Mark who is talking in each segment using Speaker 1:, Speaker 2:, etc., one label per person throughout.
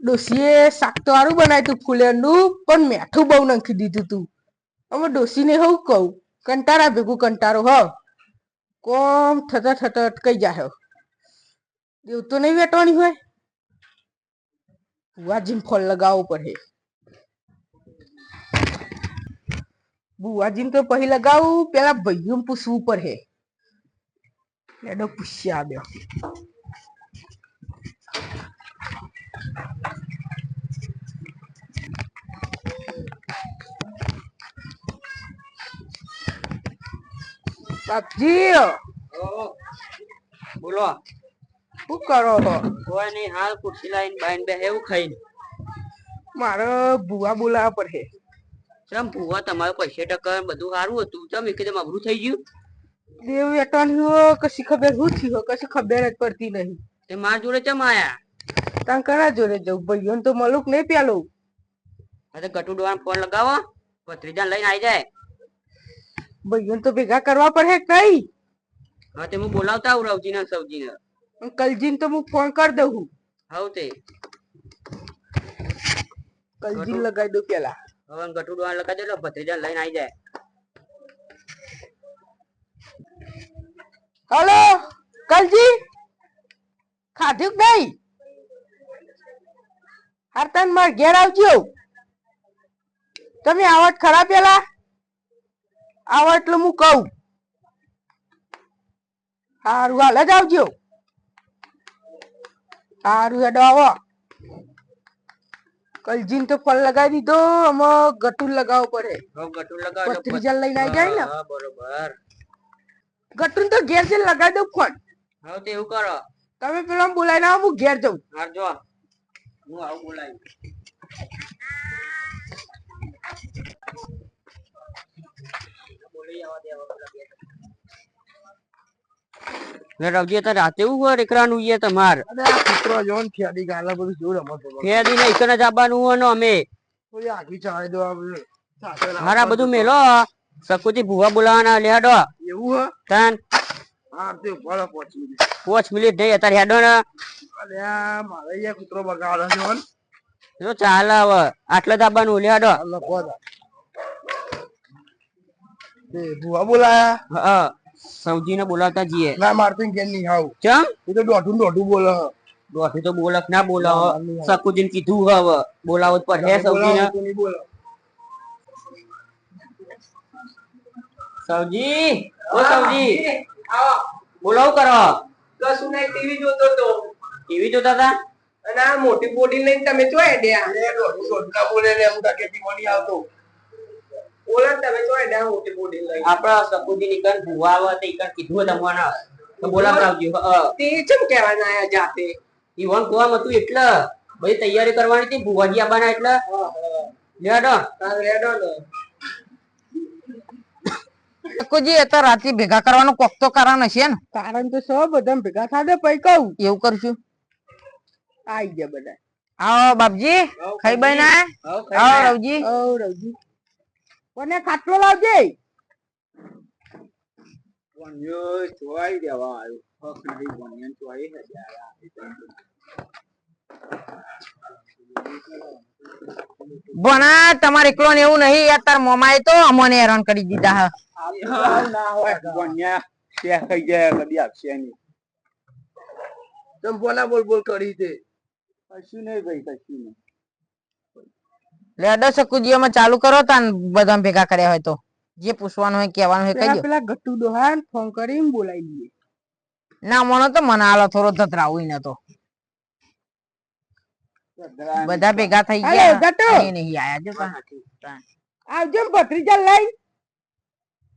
Speaker 1: ડોસીએ શાક તો સારું બનાવ્યું તું ફુલેરનું, પણ મીઠું બહુ નાખી દીધું તું. અમે ડોસીને હું કહું, કંટાળા ભેગું કંટાળો હ કોમ થતા થતા અટકાઈ જાય. એવું તો નહીં વેટવાની હોય. બુઆજીને ફોન લગાવવો પડે. બુઆજીને તો પછી લગાવું, પેલા ભાઈઓને પૂછવું પડે. એડો પૂછી આવ્યો. બાપજી
Speaker 2: બોલો
Speaker 1: શું કરો છો?
Speaker 2: કોઈ નહીં, હાલ ખુરશી લાઈન બાઈન બે એવું ખાઈને.
Speaker 1: મારે ભુવા બોલાવવા પડે.
Speaker 2: ચમ ભુવા તમારે પૈસે ટકા બધું સારું હતું, ચમ એકદમ અઘરું થઈ ગયું.
Speaker 1: દેવ વેટવાની કશી ખબર શું થયું, કશી ખબર જ પડતી નહીં.
Speaker 2: તે મારા જોડે ચમ આયા?
Speaker 1: તાન કના જોડે જવું? ભાઈઓને તો મલુક નહીં પેલું.
Speaker 2: હા તો ગટુ ડોહાને ફોન લગાવો, ભત્રીજાને લઈને આવી જાય.
Speaker 1: ભાઈઓને તો ભેગા કરવા પડે કે નહીં?
Speaker 2: હા તે હું બોલાવતા આવું રવજીને સવજીને.
Speaker 1: કલજીને તો હું ફોન કરી દઉં.
Speaker 2: હવ તે
Speaker 1: કલજીને લગાવી દઉં પેલા.
Speaker 2: હવે ગટુ ડોહાને લગાવી દે, ભત્રીજાને લઈને આવી જાય.
Speaker 1: હલો કલજી, ખાધું કે નહીં? હારતાન માર ઘેર આવજો. તમે આવત ખરા પેલા? આવો એટલે હું કહું. હારું હાલ જ આવજો. હારું હેડો આવો. કલજીને તો ફોન લગાવી દીધો, અમે ગટુલ લગાવવો પડે.
Speaker 2: ગટુ લગાવો,
Speaker 1: ભત્રીજા લઈને આવી જાય ને.
Speaker 2: હા બરોબર.
Speaker 1: ગટુન તો ઘેર જઈને લગાવી દઉં ફોન.
Speaker 2: હવે તે એવું કરો,
Speaker 1: તમે પેલા બોલાવીને આવો, હું ઘેર જાઉં.
Speaker 2: હાર જો હું આવું બોલાવી. રવજી તો રાતે એવું હોય રેકરાનું ઈએ તમાર.
Speaker 1: અરે આ કૂતરો જોન ફેડી ગાલા બધું જોર રમત.
Speaker 2: ફેદી ને એકને જ આવવાનું હોય ને અમે.
Speaker 1: થોડી આગી ચડાવી દો આપણે.
Speaker 2: હારા બધું મેલો, સકુજી ભુવા બોલાવાના લેડો.
Speaker 1: એવું હે?
Speaker 2: તન
Speaker 1: હા તે બોલો પહોંચી.
Speaker 2: 5 મિનિટ થઈ અત્યારે હેડો ને.
Speaker 1: અરે આ મારે અહીંયા કૂતરો બગાડે છે જોન.
Speaker 2: જો ચાલે હવે આટલે જ આવવાનું લેડો.
Speaker 1: અલ્લા કોદા. તે ભુવા બોલાયા?
Speaker 2: હા સૌજીને બોલાવતા જઈએ.
Speaker 1: ના મારતી કેમ નહીં આવું?
Speaker 2: ચમ
Speaker 1: એ તો દોઢું બોલે.
Speaker 2: દોઢી તો બોલક ના બોલાવો, સકુજીને કીધું હવે બોલાવો જ પડે સૌજીને. સૌજી ઓ સૌજી બોલાવ કરો.
Speaker 1: કશું નહીં, ટીવી જોતો તો.
Speaker 2: ટીવી જોતા હતા?
Speaker 1: અને આ મોટી બોડી લઈને તમે ચોય ડ્યા. દોઢકા બોલે ને હું કે ટીવી આવતો. બોલે તમે ચોય ડ્યા મોટી બોડી લઈને.
Speaker 2: આપડા સકુજી ની કન ભુવા આવે તે કન કીધું તમને તો બોલાવજો.
Speaker 1: તે ચમ કહેવાના આયા જાતે.
Speaker 2: ઈવન કોમ હતું એટલે બધી તૈયારી કરવાની હતી ભુવાજી આવવાના એટલે. લેડો
Speaker 1: રેડો ને.
Speaker 3: સકુજી અત્યારે રાતે ભેગા કરવાનું કોક તો કારણ હશે ને?
Speaker 1: કારણ તો સૌ બધા ભેગા થાડે પૈ કહું.
Speaker 3: એવું કરશું.
Speaker 1: આઈ ગયા બધા.
Speaker 3: આવો બાપજી, ખાઈ બઈ ના આવો રવજી.
Speaker 1: રવજી કોને ખાટલો લાવજે. ચોઈ દેવા
Speaker 3: ભણા તમારે એકલો ને એવું નહીં, અત્યારે મોમાએ તો અમને હેરાન કરી દીધા.
Speaker 1: ના હોય બન્યા ત્યાં ખાઈ ગયા કદી આપશે નહીં. તમે બોલા બોલ બોલ કરી દે. કશું નહીં ભાઈ, કશું નહીં.
Speaker 3: લેડો સકુજી અમે ચાલુ કરો તા બધા ભેગા કર્યા હોય તો જે પૂછવાનું હોય કહેવાનું હોય કહીજો.
Speaker 1: પેલા ગટ્ટુ ડોહાન ફોન કરીને બોલાવી દઈએ.
Speaker 3: ના મને તો મને આલો થોડો ધતરાવું ને તો બધા ભેગા થઈ ગયા નહીં આયા જો
Speaker 1: આવજો ભત્રીજા લઈ.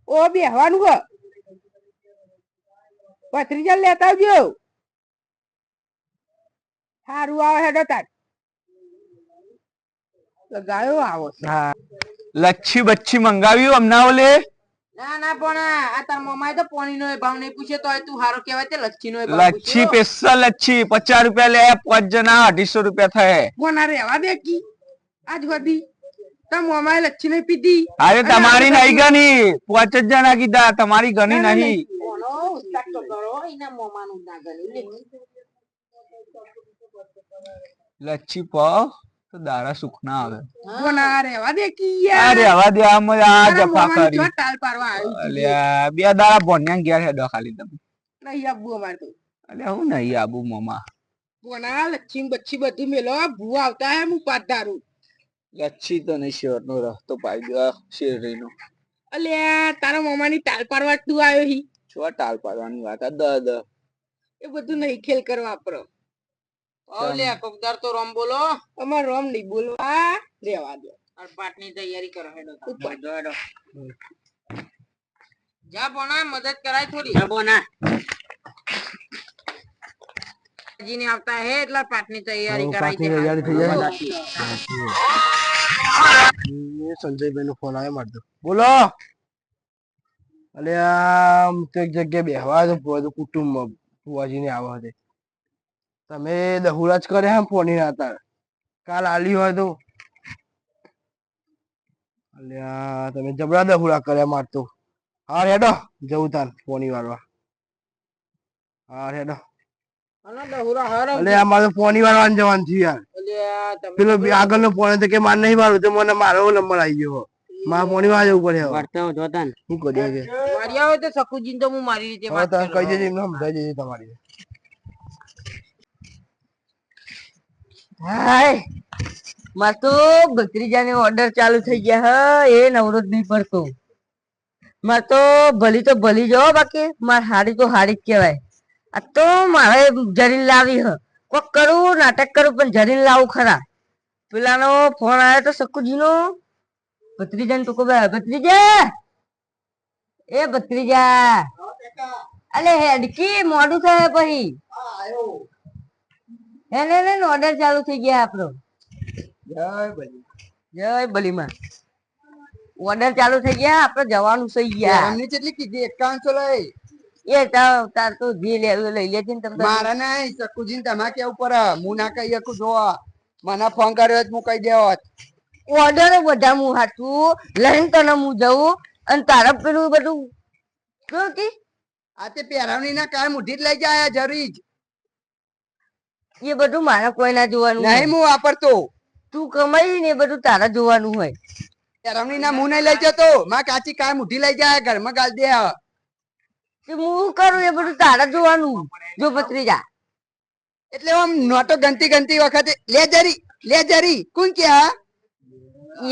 Speaker 1: ઓ બેહવાનું હો, ભત્રીજા લેતા આવજો. સારું આવે હેડો તાર. ગાયો આવો.
Speaker 3: હા
Speaker 4: લચ્છી બચ્છી મંગાવ્યું હમણાં ઓલે?
Speaker 3: ના ના પણ આ તાર મમાએ તો પાણી નો ભાવ નહીં પૂછે તો તું હારો કહેવાય તે લચ્છી નો ભાવ
Speaker 4: લચ્છી સ્પેશિયલ લચ્છી 50 રૂપિયા લે, 5 જણા 250 રૂપિયા થાય.
Speaker 1: કોના રેવા દે કી આજ વધી તમ મમાએ લચ્છી નહીં પીધી.
Speaker 4: અરે તમારી નહીં ગણી, 5 જણા કીધા, તમારી ગણી નહીં.
Speaker 3: કોનો ઉસ્તાદ તો કરો એના મમાનું ના ગણી
Speaker 4: લચ્છી પાવ તો દાડા સુખ ના આવે.
Speaker 1: પણ આ રહેવા દે કી
Speaker 4: અરે
Speaker 1: યાર.
Speaker 4: હવા દે આમ જ આ
Speaker 1: તારા
Speaker 4: જફા
Speaker 1: મોમાની
Speaker 4: કરી.
Speaker 1: જો ટાલ પાડવા આવ્યું છે.
Speaker 4: અલ્યા બે દાડા ભોન્યા ઘેર હેડો ખાલી તમે.
Speaker 1: નહીં આબુ અમારે તો.
Speaker 4: અલ્યા હું નહીં આબુ મમા.
Speaker 1: બોના લચ્છી બચ્છી બધું મેલો ભૂવા આવતા હે હું પાટ ધારું.
Speaker 4: લચ્છી તો નહીં શેર નો રસ્તો પાડી દો શેરડી નો.
Speaker 1: અલ્યા તારા મોમાની ટાલ પાડવા તું આવ્યો હી.
Speaker 4: છો ટાલ પાડવાની વાત આ દ
Speaker 1: એ બધું નહીં ખેલ કરવા વાપરો.
Speaker 3: ઓલે કોકદાર તો રોમ બોલો
Speaker 1: અમાર રોમ નહીં બોલવા રેવા દે.
Speaker 3: અને પાટની તૈયારી કરો હેડો
Speaker 1: ઉપર.
Speaker 2: હેડો.
Speaker 3: જા બોના મદદ કરાય થોડી
Speaker 2: હા, બોના.
Speaker 3: જીને આવતા હે એટલે પાટની તૈયારી કરાઈ દે
Speaker 5: સંજયભાઈ નો ફોન આવ્યો મારતો. બોલો. અલે આમ તો એક જગ્યાએ બેહવા તો બધું કુટુંબ ફુવાજી ને આવા હતી. તમે દહુડા જ કરે હે ફોની ના હતા. કાલ આલી હોય તો અલ્યા તમે જબરા દહુડા કર્યા મારતો. હા હેડો જવું તાર ફોની વાળવા. હા હેડો.
Speaker 3: અને દહુરા હર
Speaker 5: અલે આ મારે ફોની વાળવા જવાનું થયું યાર.
Speaker 3: અલ્યા તમે
Speaker 5: પેલો આગળનો ફોન હતો કે માર નહીં મારું તો મને મારો નંબર આવી ગયો. મારે ફોની વાળવા જવું પડે હવે.
Speaker 2: વર્તો જોતા ને.
Speaker 5: શું કરીએ કે
Speaker 3: માર્યા હોય તો સકુજીને તો હું મારી રીતે
Speaker 5: હવે
Speaker 3: વાત
Speaker 5: તમે
Speaker 3: કરું.
Speaker 5: કહી દેજો એમને સમજાઈ દેજો તમારી.
Speaker 3: હાય માર તો ભત્રીજાને ઓર્ડર ચાલુ થઈ ગયા હે એ નવરો જ નહીં પડતો. માર તો ભલી જો બાકી માર હારી તો હારી જ કહેવાય. આ તો મારે જરીને લાવી હ કોક કરું નાટક કરું પણ જરીને લાવું ખરા. પેલાનો ફોન આવ્યો તો સકુજીનો ભત્રીજાને ટૂંકો ભત્રીજા એ ભત્રીજા અલે હેડકી મોડું થાય પછી એને ઓર્ડર ચાલુ થઈ ગયા આપણો. જય બલીમાં ઓર્ડર ચાલુ થઈ ગયા આપણે જવાનું થઈ ગયા.
Speaker 5: એમની કેટલી કીધી 5100 લઈ.
Speaker 3: એ તાર તો જે લેવું લઈ લેજે ને તમે.
Speaker 5: મારા નહીં સકુજી તમારે કેવું પડે હું ના કહી શકું. જો મને ફોન કર્યો હું કહી દેવત.
Speaker 3: ઓર્ડર બધા હું હાચું લઈને તને હું જઉં અને તારા પેલું બધું શું કે
Speaker 5: આ તે પહેરાવણી ના કામ ઉઠી જ લઈ જાય જરૂરી જ
Speaker 3: એ બધું મારા કોઈ ના જોવાનું
Speaker 5: નહીં
Speaker 3: હોય.
Speaker 5: હું વાપરતો.
Speaker 3: તું કમાઈ ને એ બધું તારા જોવાનું હોય.
Speaker 5: પહેરાવણી ના હું નહીં લઈ જતો. માં કાચી કામ ઉઠી લઈ જાય ઘરમાં ગાલ દે.
Speaker 3: તે હું કરું એ બધું તારા જોવાનું. જો ભત્રીજા
Speaker 5: એટલે આમ નોટો ગનતી વખતે લે જરી કોણ કે હા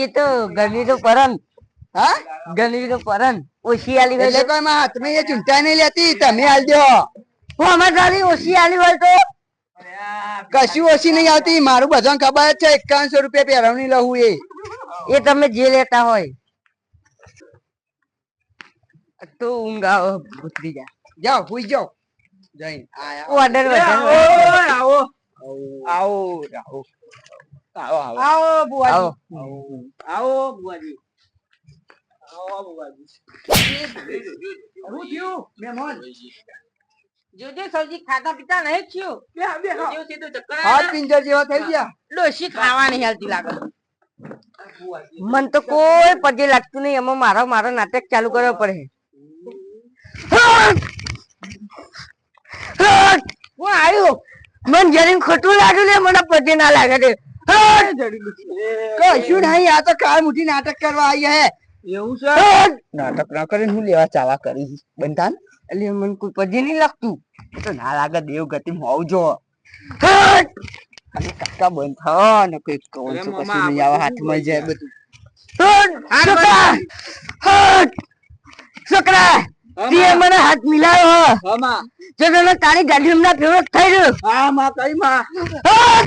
Speaker 3: એ તો ગરમી તો પરન
Speaker 5: હા
Speaker 3: ગરમી તો પરન ઓછી આલી હોય
Speaker 5: એટલે
Speaker 3: તો
Speaker 5: કોઈ માં હાથમાં એ ચૂંટા નહીં લેતી તમે હાલ દો.
Speaker 3: હું અમાર તારી ઓછી આલી હોય તો
Speaker 5: કશું ઓછી નહીં આવતી. મારું બધાને ખબર જ છે 5100 રૂપિયા પહેરાવણી લઉં
Speaker 3: એ તમે જે લેતા હોય તો ઊંઘ આવો ભત્રીજા.
Speaker 5: જાઓ હુઈ જાઓ જઈને આયા
Speaker 3: ઓર્ડર
Speaker 4: આવો આવો આવો આવો
Speaker 3: આવો બુઆજી
Speaker 2: આવો બુઆજી.
Speaker 3: જોજો સૌજી ખાતા પીતા નહીં થયું.
Speaker 2: કેવું સીધું ચક્કર આવે
Speaker 5: હાથ
Speaker 2: ને?
Speaker 5: પિંજર જેવા થઈ ગયા.
Speaker 3: ડોશી ખાવા નહીં હાલતી લાગે. મન તો કોઈ પગે લાગતું નહીં. એમાં મારો નાટક ચાલુ કરવો પડે. હું આવ્યું મન જરીને ખોટું લાગ્યું લે મને પગે ના લાગે છે.
Speaker 5: કશું નહીં આ તો કાલ મુઠી નાટક કરવા આવી હે.
Speaker 4: એવું છે નાટક ના કરીને હું લેવા ચાવા કરી બનતા
Speaker 3: એટલે મને કોઈ પગે નહીં લાગતું.
Speaker 4: તો ના લાગે દેવ ગતિ હોવ જો અને કાકા બંધ થા ને કોઈ કોણ
Speaker 2: અરે
Speaker 4: શું
Speaker 2: મામા,
Speaker 4: કશું નહીં
Speaker 2: આ
Speaker 4: આવે
Speaker 2: બધું
Speaker 4: હાથમાં જાય બધું
Speaker 3: છોકરા તે મને હાથ મિલાયો
Speaker 4: હામાં
Speaker 3: જો તને તારી ગાડી હમણાં ફેવરેટ થઈ રહ્યો.
Speaker 4: હા માં કઈ માં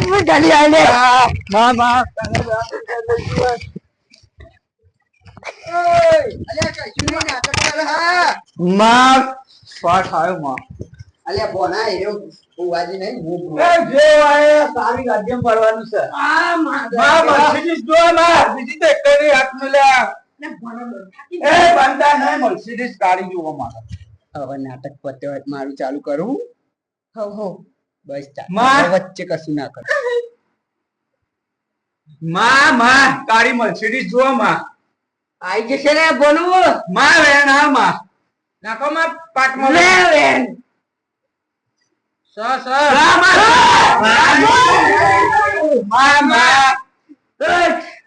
Speaker 3: હું ગાડી આલે
Speaker 4: માં માં
Speaker 5: અલ્યા કશું નહીં નાટક કરે હા.
Speaker 4: માં સ્વાટ આવ્યો માં
Speaker 5: અલ્યા બોના હેરો બુવાજી નહીં હું
Speaker 4: એ જે વાય સારી ગાડીમાં પડવાનું છે માં મર્સિડીઝ જો માં બીજી તો એકલી હાથ મિલ્યા એ બંધા નહીં મર્સિડીઝ ગાડી જોવો માં
Speaker 5: હવે નાટક પત્યો હોય તો મારું ચાલુ કરું.
Speaker 3: હો
Speaker 5: બસ
Speaker 4: માં.
Speaker 5: હવે વચ્ચે કશું ના કર.
Speaker 4: માં ગાડી મર્સિડીઝ જો માં
Speaker 3: આઈ જશે રે બોલું
Speaker 4: માં વેણ હા માં નાખો માં પાટમાં
Speaker 3: લે વેન
Speaker 4: સર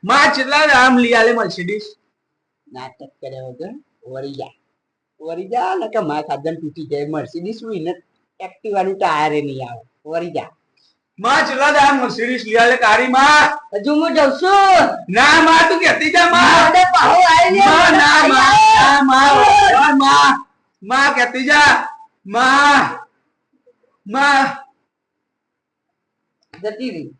Speaker 4: માં કેટલા આમ લઈ આલે મર્સિડીઝ
Speaker 2: નાટક કરે વગર વરી જા નકે માં સાધન તૂટી જાય મર્સિડીઝ શું ને એક્ટિવાનું ટાયર નહીં આવે વરી જા
Speaker 4: માં કેટલા આમ મર્સિડીઝ લઈ આલે કારી માં
Speaker 3: હજુ હું જઉં છું
Speaker 4: ના માં તું કહેતી જા માં
Speaker 3: મને પાહો આવી
Speaker 4: માં ના માં માં કહેતી જા માં
Speaker 2: જતી રહી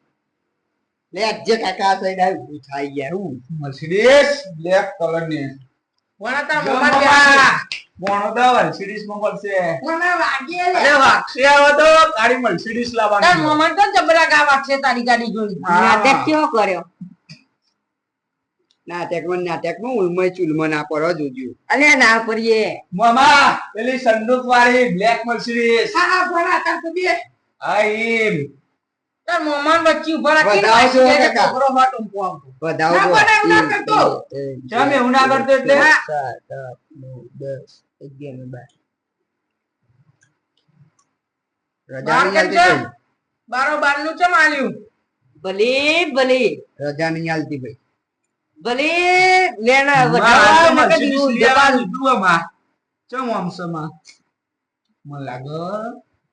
Speaker 2: લે જે કાકા સાઈડ આવી થાય ગયા હું
Speaker 4: મર્સિડીઝ બ્લેક કલર ની
Speaker 1: કોના તાર મોબાઈલ બેઠા
Speaker 4: મોણો તો મર્સિડીઝ માં પડશે
Speaker 1: કોના વાગે લે
Speaker 4: અરે વાક્ષે આવો તો ગાડી મર્સિડીઝ
Speaker 1: તાર
Speaker 4: લાવવાની
Speaker 1: મોમાન તો જબરા ગા વાગશે તારી ગાડી જોઈ
Speaker 3: નાટક કેવો કર્યો
Speaker 2: નાટકમાં ઉલમય ચુલમય ના પડો જોજો
Speaker 3: અલે ના પડીએ
Speaker 4: મામા પેલી સંદૂક વાળી બ્લેક મર્સિડીઝ
Speaker 1: હા ભણા તાર તો બે
Speaker 4: આઈ
Speaker 1: તાર મોમાન વચ્ચે ઉભા રાખી
Speaker 2: બતાવો છો કાકા.
Speaker 1: છોકરો માં ટૂંકો આવતો
Speaker 2: બધાઓ
Speaker 1: ના બનાવ ના કરતો.
Speaker 4: જમ એવું ના કરતો એટલે
Speaker 2: 7 8 9 10 11 12 રજા નહીં આલતી ભાઈ
Speaker 1: બારો બાર નું ચમ આલ્યું
Speaker 3: ભલે ભલે
Speaker 2: રજા નહીં આલતી ભાઈ
Speaker 3: ભલે લેના
Speaker 4: માં
Speaker 3: વધારે
Speaker 4: તો
Speaker 3: નકર
Speaker 4: મર્સિડીઝ
Speaker 3: દીવું
Speaker 4: લઈ આવવા
Speaker 3: જવાનું.
Speaker 4: દીધું આમાં. ચમ આમ છે માં? મને લાગે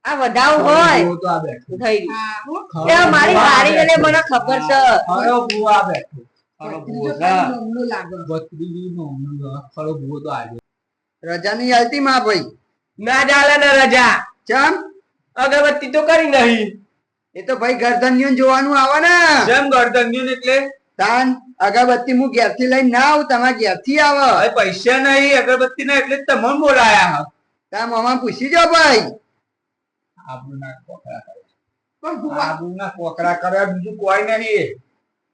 Speaker 3: આ વધાવ હોય
Speaker 4: બહુ તો આ બેઠો.
Speaker 3: થઈ ગયું.
Speaker 1: હા હું
Speaker 3: એ મારી હારી એટલે મને ખબર છે
Speaker 4: ખરો ભૂવો આ બેઠો. ખરો ભૂવો
Speaker 1: ત્રીજો
Speaker 4: છે.
Speaker 1: કાંઈ મોમનું લાગે
Speaker 4: બત્રીજી નો ખરો ભૂવો તો આજે.
Speaker 2: રજા નહીં આલતી માં ભાઈ
Speaker 4: ના ચાલે ને રજા.
Speaker 2: ચમ
Speaker 4: અગરબત્તી તો કરી નહીં.
Speaker 2: એ તો ભાઈ ગરદનિયું જોવાનું આવે ને
Speaker 4: જેમ ગરદન્યું ને એટલે
Speaker 2: તાન અગરબત્તી હું ઘેરથી લઈને ના આવું તમારા ઘેરથી આવે
Speaker 4: હવે પૈસા નહીં અગરબત્તી ના એટલે જ તમને બોલાયા.
Speaker 2: તાર મામા પૂછી જો ભાઈ
Speaker 4: આબરૂના કોકરા કરે.
Speaker 1: પણ ભુવા
Speaker 4: આબરૂના કોકરા કરે બીજું કોઈ નહીં.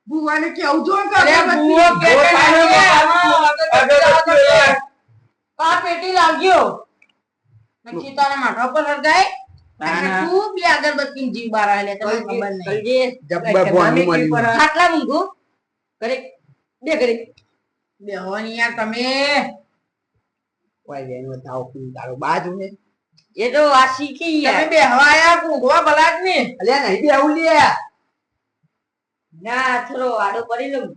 Speaker 1: ભુવાને કેવું જો કે
Speaker 3: અરે
Speaker 1: અગરબત્તી.
Speaker 3: ભુવો કે
Speaker 4: જો તારે અગરબત્તી લે.
Speaker 1: આ પેટી લાવજો નક્કી તારા માથા પર હરગાય
Speaker 4: ના, ના.
Speaker 1: તું બે અગરબત્તી જીવ બાર આલે તમને ખબર નહીં
Speaker 3: કલજી
Speaker 2: જબ્બર ભોણું મળ્યું
Speaker 3: ખાટલા મૂકું કરે બે કરે
Speaker 1: બેહોની યાર તમે
Speaker 2: કોઈ બેન બતાવો કું તારો બાજુ ને
Speaker 3: એ તો આ શીખી
Speaker 1: તમે
Speaker 3: યાર
Speaker 1: બેહવા આયા કુંગવા બલાક ને
Speaker 2: અલ્યા નહીં બે આવું લે
Speaker 3: ના થોડો આડો પડી લઉં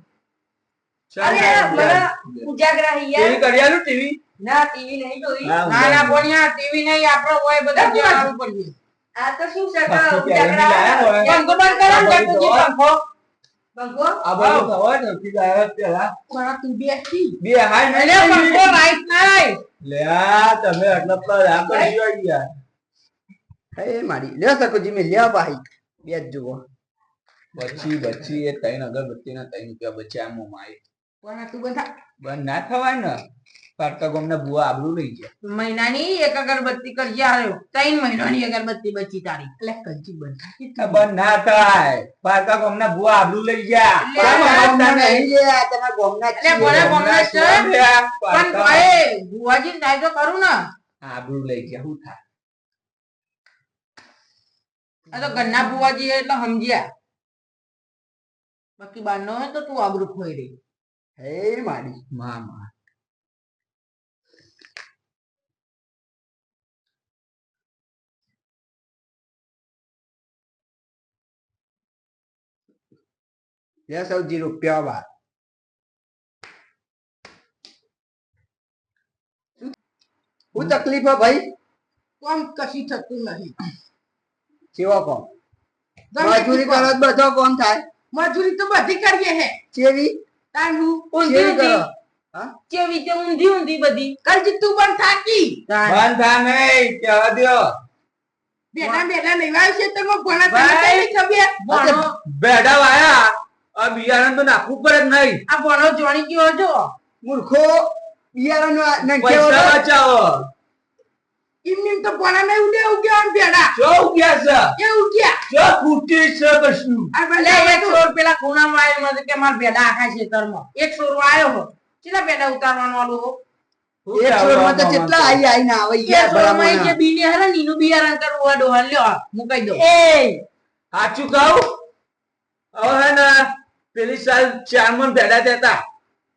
Speaker 4: ચાલ,
Speaker 3: અરે
Speaker 4: ચાલ,
Speaker 3: મને
Speaker 4: ચાલ.
Speaker 3: ઉજાગરા યાર
Speaker 4: ટીવી કરી આલું ટીવી?
Speaker 3: ના ટીવી નહીં જોઈ
Speaker 4: હા,
Speaker 1: ના ના બોનિયા ટીવી નહીં આપણો હોય બધા જેવાનું પડીએ
Speaker 3: આ તો શું છે કે
Speaker 4: પંખો
Speaker 3: ઉજાગરા
Speaker 4: ક્યારે નહીં લાયા હોય?
Speaker 1: પંખો બંધ કરો ને જગતુજી પંખો
Speaker 3: પંખો
Speaker 4: આ બધું ખબર નથી લાયા પેલા.
Speaker 1: કોણા તું બેસી
Speaker 4: બે હાય નહીં
Speaker 1: અરે પંખો લાઈટ નહીં
Speaker 4: લે આ તમે આટલા પર આ કરી જોઈ ગયા.
Speaker 2: હે મારી લે સકોજી મે લે ભાઈ બે જ જુઓ
Speaker 4: બચી એ ત્રણ અગરબત્તીના 3 રૂપિયા બચ્યા આમ માય.
Speaker 1: કોણા તું બધા
Speaker 4: બંધ ના થવાય ને પાટકા ગામના બુઆ આબરૂ લઈ ગયા.
Speaker 1: મહિનાની એક અગરબત્તી કરજે આવ્યો 3 મહિનાની અગરબત્તી બચી તારી એટલે કંચી બંધ
Speaker 4: આ બંધ ના થાય પાટકા ગામના બુઆ આબરૂ લઈ ગયા.
Speaker 1: લે,
Speaker 2: ગામના નહીં લે તમારા ગામના જ
Speaker 1: એટલે
Speaker 2: છીએ.
Speaker 1: બોલે બોલે છે
Speaker 4: લ્યા,
Speaker 1: પણ
Speaker 4: પાટકા
Speaker 1: એ બુવાજી નાય તો કરું ને
Speaker 4: આબરૂ લઈ ગયા શું થાય?
Speaker 1: આ તો ગન્ના બુવાજી એટલે સમજ્યા બાકી બાર નો હોય તો તું આબરૂ ખોઈ રહી
Speaker 2: હે મારી
Speaker 4: મામા
Speaker 2: લે સૌજી રૂપિયા બાર શું તકલીફ હે ભાઈ
Speaker 1: કોમ કશી થતું નહીં
Speaker 2: કેવો કોમ
Speaker 1: ગમે
Speaker 2: મજૂરી
Speaker 1: તું
Speaker 2: કરો
Speaker 1: કર.
Speaker 2: તો બધો કોમ થાય
Speaker 1: મજૂરી તો બધી કરીએ હે
Speaker 2: ચેવી
Speaker 1: તાંડુ
Speaker 3: ઊંધી
Speaker 2: ચેવી કરો
Speaker 3: ઊંધી
Speaker 2: હા
Speaker 3: કેવી તે ઊંધી ઊંધી બધી
Speaker 1: કરજી તું પણ થાકી
Speaker 4: બંધ થા નહીં કહેવા દ્યો.
Speaker 1: બેટા બેટા નહીં આવ્યો છે તો ભણા તને
Speaker 3: ભાઈ.
Speaker 1: કઈ ખબર ભણો
Speaker 4: બેડા વાયા આ બિયારણ તો નાખવું પડે જ નહીં.
Speaker 1: આ ભણો જોણી ગયો જો
Speaker 2: મૂર્ખો બિયારણ
Speaker 4: પૈસા બચાવો.
Speaker 1: એમ તો ભણા નહીં ઉડે ઉગ્યા બેડા
Speaker 4: જો ઉગ્યા છે
Speaker 1: એ ઉગ્યા
Speaker 4: જો ફૂટી છે કશું.
Speaker 1: આ પેલા એક સોર પેલા ખૂણામાં આવ્યો મને કે માર બેડા આખા ખેતરમાં એક સોર આવ્યો હો કેટલા બેડા ઉતારવાનો આલો હો
Speaker 4: શું
Speaker 2: એક
Speaker 4: કહેવા
Speaker 2: છોડમાં તો
Speaker 4: મામા?
Speaker 2: કેટલા આઈ આઈ ના આવે
Speaker 1: એ
Speaker 2: યાર
Speaker 1: સોરમાં જે
Speaker 2: ભલામણ.
Speaker 1: બીને હરે ને એનું બિયારણ કરવું હોય ડોહા લ્યો મુકાઈ દો
Speaker 3: એ
Speaker 4: સાચું કહું હવે હે ને પેલી સાલ 4 મણ ભેડા દેતા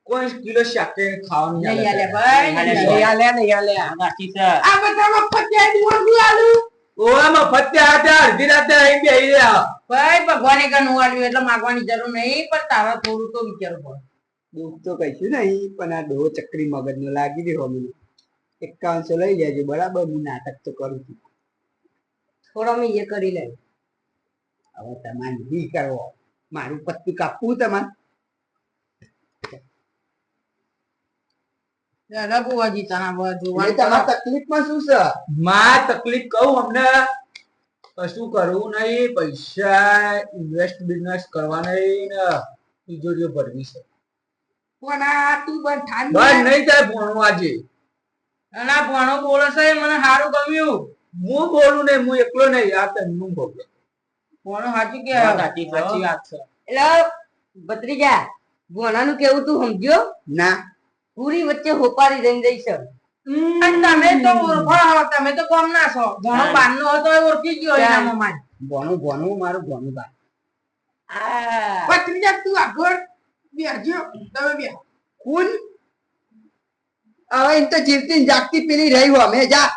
Speaker 4: કોઈ કિલો શાકે ખાવાનું
Speaker 1: નહીં આલે ભાઈ નહીં આલે નહીં આલે
Speaker 3: સાચી છે
Speaker 1: આ બધામાં 50 દિવસ આલુ
Speaker 4: ઓવા મફત તે હાથે અડધી રાતે અહીં બેહી રહ્યા.
Speaker 1: ભાઈ ભગવાને કનું વાળ્યું એટલે માગવાની જરૂર નહીં પણ તારા થોડું તો વિચારવું પડે.
Speaker 2: દુઃખ તો કહીશું નહીં પણ આ ડો ચક્રી મગજ નો લાગી રહ્યો મને. 5100 લઈ લેજો બરાબર, હું નાટક તો કરું છું.
Speaker 3: થોડો મેં એ કરી લે.
Speaker 2: હવે તમારે નહીં કરવો, મારું પત્તું કાપવું તમારે.
Speaker 1: દાદા બુવાજી તારા બાજુ
Speaker 2: એ તમારી તકલીફમાં શું છે?
Speaker 4: માં તકલીફ કહું અમને, કશું કરવું નહીં, પૈસા ઇન્વેસ્ટ બિઝનેસ કરવા નહીં ને તિજોરીઓ ભરવી છે.
Speaker 1: પણ આ તું બંધ થાન
Speaker 4: બંધ નહીં થાય ભણવું આજે.
Speaker 1: અને આ ભણો બોલે છે એ મને સારું ગમ્યું.
Speaker 4: હું બોલું નહીં, હું એકલો નહીં, આ તન્નું બોલે.
Speaker 1: ભણો સાચું કે
Speaker 4: સાચી વાત છે.
Speaker 3: એટલે ભત્રીજા ભોણાનું કેવું તું સમજ્યો?
Speaker 2: ના
Speaker 3: પૂરી વચ્ચે હોપારી રહીને જઈ છે.
Speaker 1: અને તમે તો ઓળખો, તમે તો કોમ ના છો. ભણો બારનો હતો એ ઓળખી ગયો એના મમ્મા.
Speaker 2: ભણું ભણવું મારું ભણું બા.
Speaker 3: આ
Speaker 1: પત્રીજા તું આગળ બેસજો, તમે બે.
Speaker 2: કુલ હવે એમ તો જીવતી ને જાગતી પેલી રહી હો અમે જા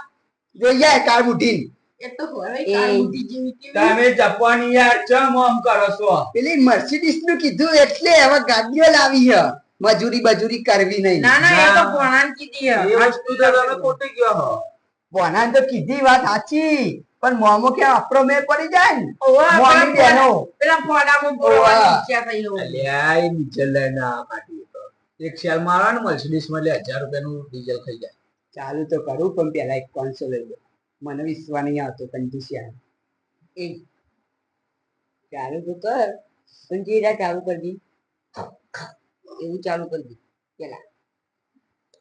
Speaker 2: જોઈએ કાળ મુઠી
Speaker 1: એ તો હોય
Speaker 3: એ.
Speaker 1: કાલ બુદ્ધિ જેવી કેવી.
Speaker 4: તમે જપવાની યાર ચમ આમ કરો છો?
Speaker 2: પેલી મર્સિડીઝ નું કીધું એટલે હવે ગાડીઓ લાવી છે, મજૂરી બજૂરી કરવી નહીં.
Speaker 1: ના ના એ તો ભણાન કીધી
Speaker 4: એ
Speaker 1: હે.
Speaker 4: વસ્તુ તો તમે ખોટી ગયો હો.
Speaker 2: ભણાને તો કીધી વાત સાચી પણ મોમો કે આપણો મેં પડી જાય ને
Speaker 1: ઓવા,
Speaker 2: મોમી બેનો.
Speaker 1: પેલા ફોડામાં બોલવાની ઈચ્છા થઈ હોય.
Speaker 4: અલ્યા એ ડીઝલ લઈને આ કાઢી તો. એક શેર મારવા ને મર્સિડીઝ માં લે 1000 રૂપિયાનું ડીઝલ થઈ જાય.
Speaker 2: ચાલુ તો કરું પણ પેલા 5100 લઈ લો, મને વિશ્વાસ નહીં આવતો કંજુસિયા.
Speaker 3: એ ચાલુ તો કર પણ જીરા ચાલુ કરજી. એવું ચાલુ કરજી પેલા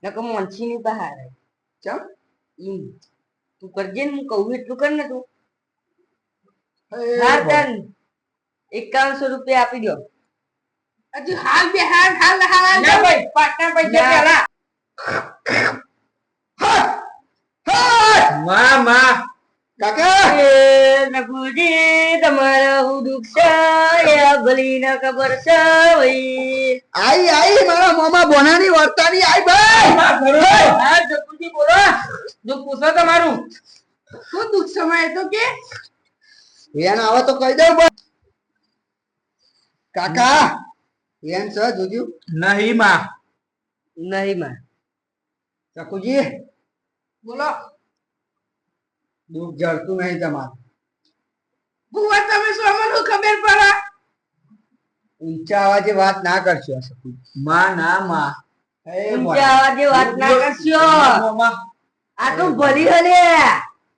Speaker 3: નકર મોનસી ની બહાર આવે.
Speaker 2: ચમ
Speaker 3: ઈમ તું કરજે ને, હું કહું એટલું કર ને તું.
Speaker 2: એ
Speaker 3: હા
Speaker 2: ભગવાન.
Speaker 3: ચાલ 5100 રૂપિયા આપી દો.
Speaker 1: હજુ હાલ બે હાલ હાલ હાલ ના ભાઈ પાટના પૈસા પેલા
Speaker 4: માં માં
Speaker 2: કાકા
Speaker 3: એ નકુજી તમારા હું દુઃખ છે એ ભલી ના ખબર છે ભાઈ.
Speaker 2: આઈ આઈ મારા મોમા બોનાની વર્તાની આઈ ભાઈ.
Speaker 1: હા જપુજી બોલો. દુઃખ પૂછો તમારું. શું દુઃખ સમય તો કે
Speaker 2: વેન આવે તો કહી દઉં બસ. કાકા વેન છે જોજો.
Speaker 4: નહીં માં.
Speaker 3: નહીં માં
Speaker 2: ચકુજી
Speaker 1: બોલો.
Speaker 2: દુઃખ જળતું નહીં તમારું.
Speaker 1: બુવા તમે શું મને ખબર પડે?
Speaker 2: ઊંચા અવાજે વાત ના કરશો ચકુજી.
Speaker 4: માં ના માં.
Speaker 2: એ
Speaker 3: ઊંચા અવાજે વાત ના કરશો.
Speaker 4: મોમાં.
Speaker 3: આ તો ભલી હલે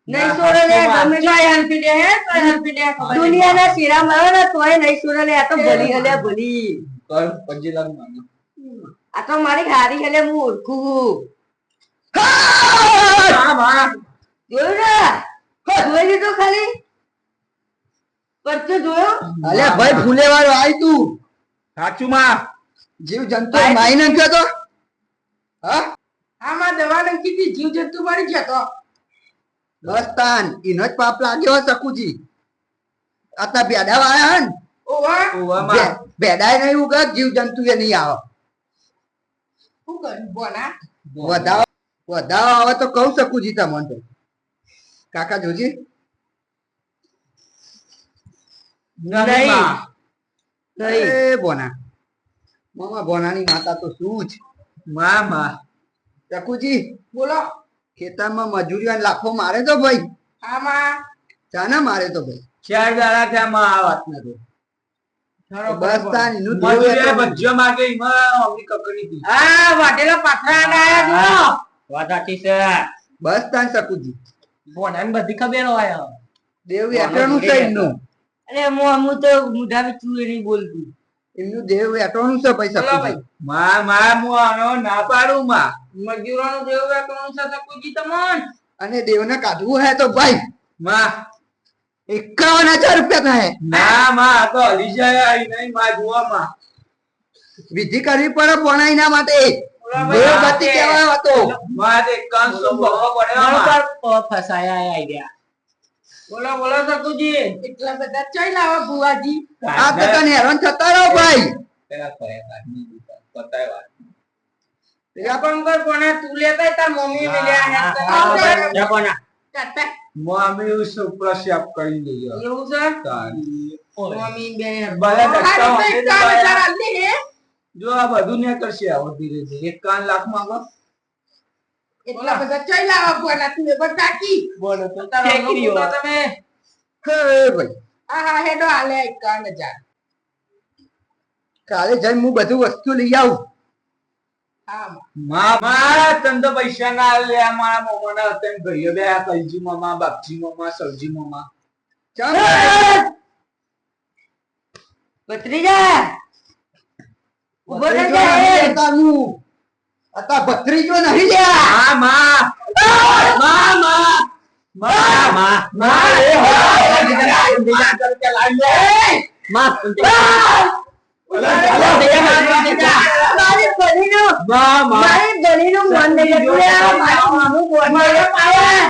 Speaker 3: નહીં છોડે લે ગમે તે.
Speaker 1: જોય હલપી દે હે તો હલપી દે ખબર નહીં.
Speaker 3: દુનિયાના શેરા મારો ને તોય નહીં છોડે લે. આ તો ભલી હલે ભલી.
Speaker 4: કર 25 લાખ માંગો.
Speaker 3: આ તો મારી હારી હલે હું ઓળખું.
Speaker 4: માં માં.
Speaker 3: જોયું ને? જોઈ લીધું ખાલી પરચો જોયો?
Speaker 2: અલ્યા ભાઈ ફૂલે વાળો આય તું.
Speaker 4: સાચું માં.
Speaker 2: જીવ જંતુ માઈ નાખ્યો તો. હા
Speaker 1: આમાં દવા નાખી હતી જીવ જંતુ મરી જતો.
Speaker 2: બસ તાન એનો જ પાપ લાગ્યો ચકુજી. આતા ભેડા વાળા હન
Speaker 1: ઓવા
Speaker 4: ઓવા માં.
Speaker 2: ભેડાય નહીં ઉગા, જીવ જંતુ એ નહીં આવે.
Speaker 1: શું કર્યું બોલા?
Speaker 2: વધાવો વધાવો આવે તો કહું ચકુજી તમને તો. કાકા જોજી
Speaker 4: નહીં માં.
Speaker 3: નહીં
Speaker 2: એ બોના મામા બોનાની માતા તો શું જ.
Speaker 4: માં માં.
Speaker 2: ચકુજી
Speaker 1: બોલો.
Speaker 2: ખેતરમાં મજૂરીઓ લાખો મારે તો ભાઈ.
Speaker 1: આમાં
Speaker 2: ચાના મારે તો ભાઈ.
Speaker 4: 4 દાડા થયા માં આ વાત ના તો.
Speaker 2: બસ તાન એનું દેવું
Speaker 4: મજૂરી
Speaker 2: એટલે
Speaker 4: ભજ્યો માગે એમાં અમની કકડી હતી.
Speaker 1: આ વાટેલા પાથરા આયા જો.
Speaker 4: વાત સાચી છે.
Speaker 2: બસ તાન ચકુજી
Speaker 1: બોનાને બધી ખબર હોય.
Speaker 2: દેવ એટવાનું છે એમનું.
Speaker 3: અરે હું તો મુઢા વિચું નહીં બોલતું.
Speaker 2: એમનું દેવ એટવાનું છે ભાઈ
Speaker 1: બોલો
Speaker 2: ચકુજી.
Speaker 1: ભાઈ.
Speaker 4: માં માં હું આનો ના પાડું માં.
Speaker 1: મજૂરોનું દેવું વેકવાનું છે સકુજી તમન.
Speaker 2: અને દેવને કાઢવું હે તો ભાઈ
Speaker 4: માં
Speaker 2: 51,000 રૂપિયા થાય.
Speaker 4: ના માં આ તો હલી જાય આઈ નહીં માં જુઓ માં.
Speaker 2: વિધિ કરવી પડે પોણાઈના માટે.
Speaker 1: બોલો
Speaker 2: દેવ
Speaker 1: ભાઈ.
Speaker 2: ગતિ કહેવાય હતો.
Speaker 4: માં તે 5100 ભરવો પડ્યો માં.
Speaker 1: ફસાયા આઈડિયા. બોલો બોલો સકુજી. એટલા બધા ચઈ લાવો બુવાજી.
Speaker 2: આ તો તને હેરાન થતા રહો ભાઈ.
Speaker 4: પેલા કયા કાઢની દીધા, પતાવ્યા.
Speaker 1: પણ કોને તું લેતા તાર મમ્મી મિલ્યા હે.
Speaker 4: જા કોના.
Speaker 1: કાટા
Speaker 4: મમ્મી સુપ્રસાપ કરી દઈએ
Speaker 1: એવું છે
Speaker 4: તારી.
Speaker 1: મમ્મી બે
Speaker 4: બધા ધક્કા
Speaker 1: હારી તો
Speaker 4: વાગે
Speaker 1: 51,000 આલી હે
Speaker 4: જો આ બધું ને કરશે આવો ધીરે ધીરે 51 લાખ માંગો
Speaker 1: એટલા બધા ચઈ લાવવા પડ્યા તું એબર કાકી
Speaker 4: બોલો તો
Speaker 1: તારો
Speaker 4: ઠેકરી
Speaker 1: અનુકૂળ
Speaker 4: હોય.
Speaker 1: તમે
Speaker 2: હે ભાઈ
Speaker 1: હા હેડો હાલે 51,000
Speaker 2: કાલે જઈને હું બધું વસ્તુ લઈ આવું
Speaker 1: હા
Speaker 4: મારા તને તો પૈસા ના લે મારા મોમાના તેમ ભાઈઓ બે આ કલજી મામા બાપજી મામા સવજી મામા
Speaker 2: ચાલ
Speaker 3: ભત્રીજા ઉભો થઈ
Speaker 2: ભત્રીજો
Speaker 3: જા
Speaker 2: નહીં
Speaker 3: એ.
Speaker 2: લેતા હું. અતા ભત્રીજો નહીં લ્યા
Speaker 4: હા માં માં માં માં માં માં એ હો બીજા કરકે લાવી લે
Speaker 3: માં
Speaker 4: માં
Speaker 3: મારી બનીનું મન નહીં હતું લે. મારું માનું બોલ